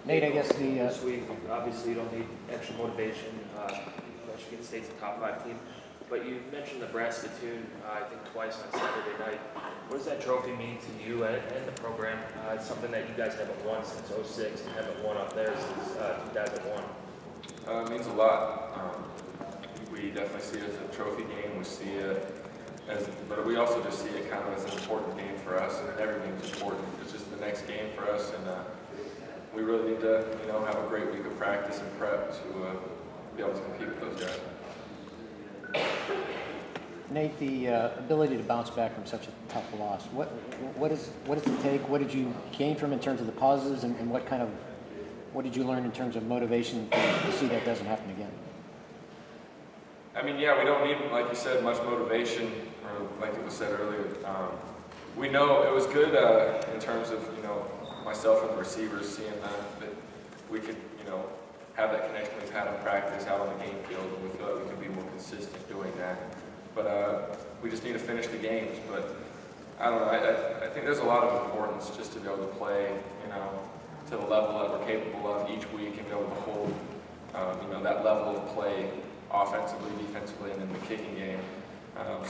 Nate, I guess this week, obviously you don't need extra motivation. Michigan State's a top 5 team. But you mentioned Nebraska too, I think twice on Saturday night. What does that trophy mean to you and the program? It's something that you guys haven't won since '06 and haven't won up there since 2001. It means a lot. We definitely see it as a trophy game. We see it but we also just see it kind of as an important game for us. And every game is important. It's just the next game for us, and we really need to, have a great week of practice and prep to be able to compete with those guys. Nate, the ability to bounce back from such a tough loss, what does it take? What did you gain from in terms of the positives, and what did you learn in terms of motivation to see that doesn't happen again? I mean, yeah, we don't need, like you said, much motivation, or like it was said earlier. We know it was good in terms of, myself and the receivers seeing that we could, have that connection we've had in practice out on the game field, and we feel like we can be more consistent doing that. But we just need to finish the games. But I don't know, I think there's a lot of importance just to be able to play, to the level that we're capable of each week and be able to hold, that level of play offensively, defensively, and in the kicking game.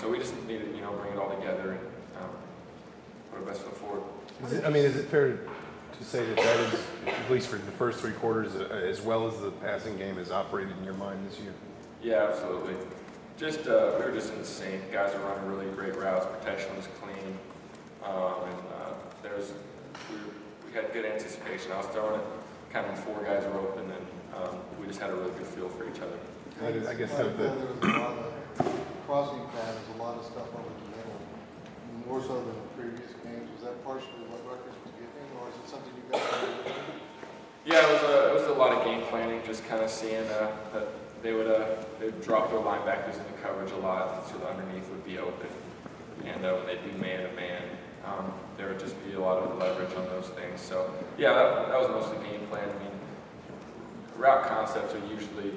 So we just need to, bring it all together and put our best foot forward. Is it fair to say that is, at least for the first 3 quarters, as well as the passing game, has operated in your mind this year? Yeah, absolutely. Just we were just in sync. Guys are running really great routes. Protection was clean, and we had good anticipation. I was throwing it kind of 4 guys were open, and we just had a really good feel for each other. I guess there was a lot of crossing patterns, a lot of stuff over the middle, more so than the previous games. Was that partially what Rutgers was giving, or is it something you guys were doing? Yeah, it was a lot of game planning, just kind of seeing that they'd drop their linebackers into coverage a lot, so the underneath would be open, and when they'd do man-to-man, there would just be a lot of leverage on those things. So yeah, that was mostly game plan. I mean, route concepts are usually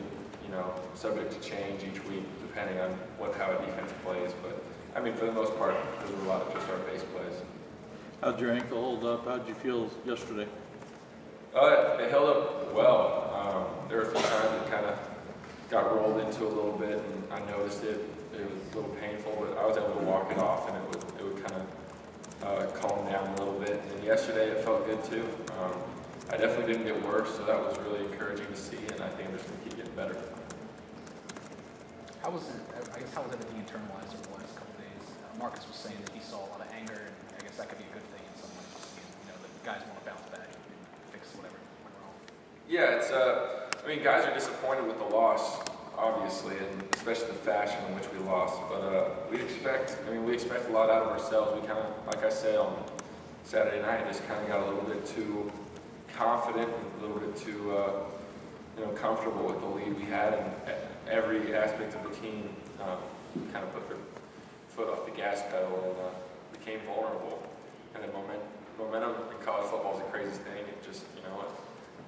subject to change each week depending on how a defense plays. But I mean, for the most part, there's a lot of just our base plays. How'd your ankle hold up? How'd you feel yesterday? It held up well. There were a few times it kind of got rolled into a little bit, and I noticed it. It was a little painful, but I was able to walk it off, and it would kind of calm down a little bit. And yesterday it felt good too. I definitely didn't get worse, so that was really encouraging to see, and I think I'm just going to keep getting better. How was everything internalized over the last couple of days? Marcus was saying that he saw a lot of anger, and I guess that could be a good thing in some ways. The guys want to bounce back and fix whatever went wrong. Yeah, guys are disappointed with the loss, obviously, and especially the fashion in which we lost. But we expect a lot out of ourselves. We kind of, like I said on Saturday night, just kind of got a little bit too confident, a little bit too, comfortable with the lead we had, and every aspect of the team kind of put their foot off the gas pedal and became vulnerable. And then momentum in college football is the craziest thing. It just,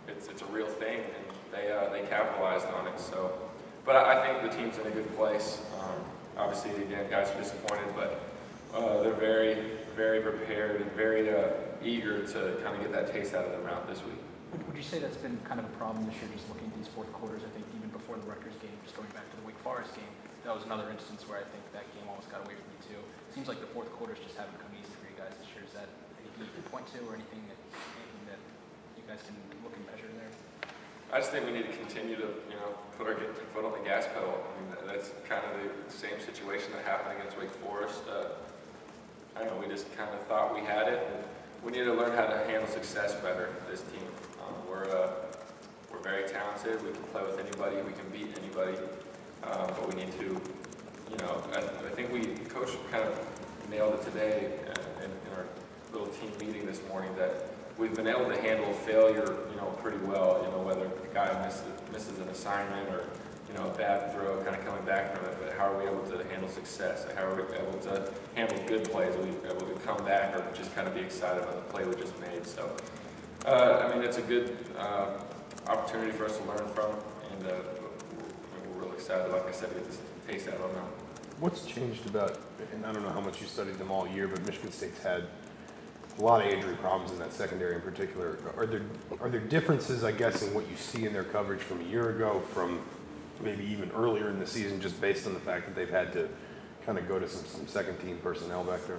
it's a real thing, and they capitalized on it. So, but I think the team's in a good place. Obviously, again, guys are disappointed, but they're very, very prepared and very eager to kind of get that taste out of their mouth this week. Would you say that's been kind of a problem this year, just looking at these 4th quarters? I think even before the Rutgers game, just going back to the Wake Forest game, that was another instance where I think that game almost got away from you too. It seems like the 4th quarters just haven't come easy for you guys this year. Is that anything you can point to, or anything that you guys can look and measure there? I just think we need to continue to, put our foot on the gas pedal. I mean, that's kind of the same situation that happened against Wake Forest. I don't know, we just kind of thought we had it, and we need to learn how to handle success better, this team. We're very talented. We can play with anybody. We can beat anybody. But we need to, I think Coach kind of nailed it today in our little team meeting this morning, that we've been able to handle failure, pretty well. Whether a guy misses an assignment or, a bad throw, kind of coming back from it. But how are we able to handle success? How are we able to handle good plays? Are we able to come back or just kind of be excited about the play we just made? So. It's a good opportunity for us to learn from, and we're really excited, like I said, to get this taste out of them. What's changed about, and I don't know how much you studied them all year, but Michigan State's had a lot of injury problems in that secondary in particular. Are there differences, I guess, in what you see in their coverage from a year ago, from maybe even earlier in the season, just based on the fact that they've had to kind of go to some second team personnel back there?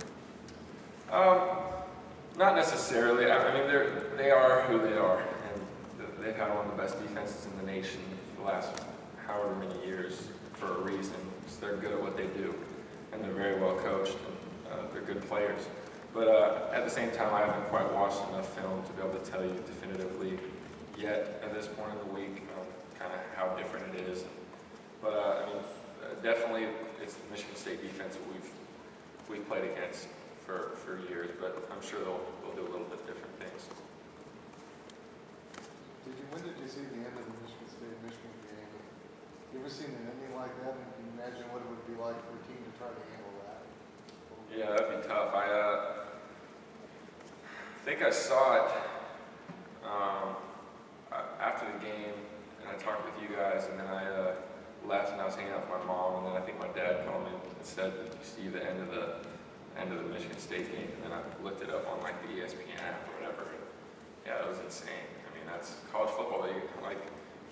Not necessarily. I mean, they are who they are, and they've had one of the best defenses in the nation the last however many years for a reason. So they're good at what they do, and they're very well coached, and they're good players. But at the same time, I haven't quite watched enough film to be able to tell you definitively yet at this point in the week kind of how different it is. But I mean, definitely it's the Michigan State defense that we've played against for years, but I'm sure they'll do a little bit different things. When did you see the end of the Michigan State-Michigan game? You ever seen an ending like that, and can you imagine what it would be like for a team to try to handle that? Yeah, that'd be tough. I think I saw it after the game, and I talked with you guys, and then I left and I was hanging out with my mom, and then I think my dad called me and said, "Did you see the end of the Michigan State game?" And then I looked it up on like the ESPN app or whatever. And yeah, it was insane. I mean, that's college football. Like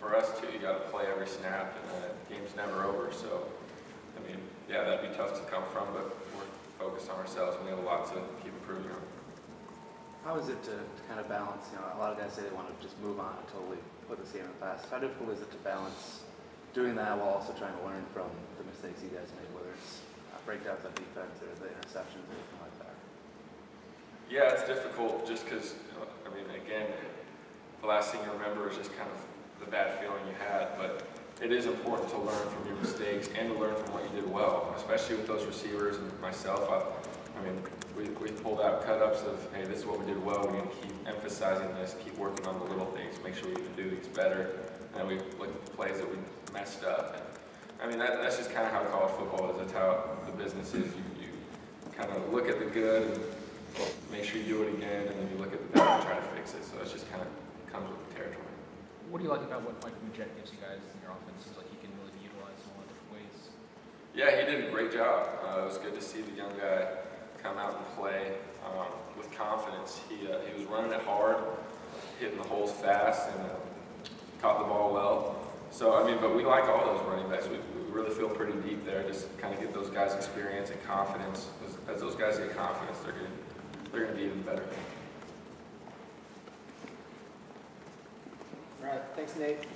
for us too, you got to play every snap, and the game's never over. So, I mean, yeah, that'd be tough to come from, but we're focused on ourselves, and we have a lot to keep improving on. How is it to kind of balance, a lot of guys say they want to just move on and totally put this game in the past. How difficult is it to balance doing that while also trying to learn from the mistakes you guys made, whether it's breakdowns on defense or the interceptions or anything like that? Yeah, it's difficult just because, I mean, again, the last thing you remember is just kind of the bad feeling you had, but it is important to learn from your mistakes and to learn from what you did well, especially with those receivers and myself. I mean, we pulled out cut-ups of, hey, this is what we did well, we need to keep emphasizing this, keep working on the little things, make sure we can do these better, and then we look at the plays that we messed up. And, I mean, that's just kind of how college football is, that's how the business is. You kind of look at the good and make sure you do it again, and then you look at the bad and try to fix it, so it's just kind of comes with the territory. What do you like about what Mike Mujek gives you guys in your offense? Seems like he can really be utilized in a lot of different ways. Yeah, he did a great job. It was good to see the young guy come out and play with confidence. He was running it hard, hitting the holes fast, and caught the ball well. So, I mean, but we like all those running backs. We really feel pretty deep there, just kind of get those guys experience and confidence. As those guys get confidence, they're going to be even better. All right, thanks, Nate.